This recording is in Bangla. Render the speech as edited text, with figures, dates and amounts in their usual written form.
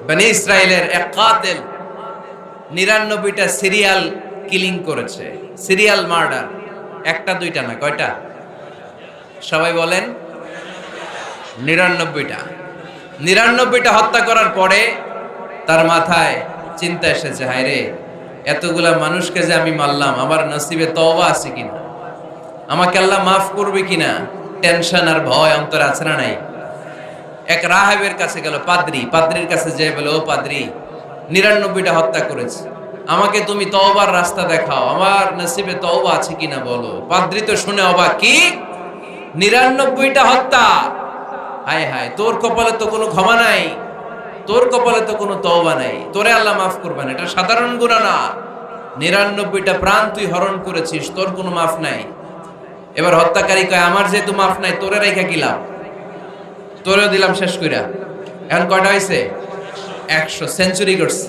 বনি ইসরায়েলের এক কাতিল ৯৯টা সিরিয়াল কিলিং করেছে, সিরিয়াল মার্ডার। একটা দুইটা না, কয়টা? সবাই বলেন ৯৯টা। ৯৯টা হত্যা করার পরে তার মাথায় চিন্তা এসেছে, হায় রে, এতগুলা মানুষকে যে আমি মারলাম, আমার নসিবে তওবা আছে কিনা, আমাকে আল্লাহ মাফ করবে কিনা, টেনশন আর ভয় অন্তরে আছে না নাই? এক রাহেবের কাছে গেল, পাদ্রির কাছে যেয়ে বলে, ও পাদ্রি, ৯৯টা হত্যা করেছে, আমাকে তুমি তওবার রাস্তা দেখাও, আমার নসিবে তওবা আছে কিনা বলো। পাদ্রি তো শুনে অবাক, কি ৯৯টা হত্যা? হায় হায়, তোর কপালে তো কোনো ক্ষমা নাই, তোর কপালে তো কোনো তওবা নাই, তোরে আল্লাহ মাফ করবে না, এটা সাধারণ গুনাহ না। ৯৯টা প্রাণ তুই হরণ করেছিস, তোর কোনো মাফ নাই। এবার হত্যাকারী কয়, আমার যেহেতু মাফ নাই, তোরে রেখা কি লাভ, তোরেও দিলাম শেষ কইরা। এখন কয়টা হয়েছে? ১০০, সেঞ্চুরি করছে।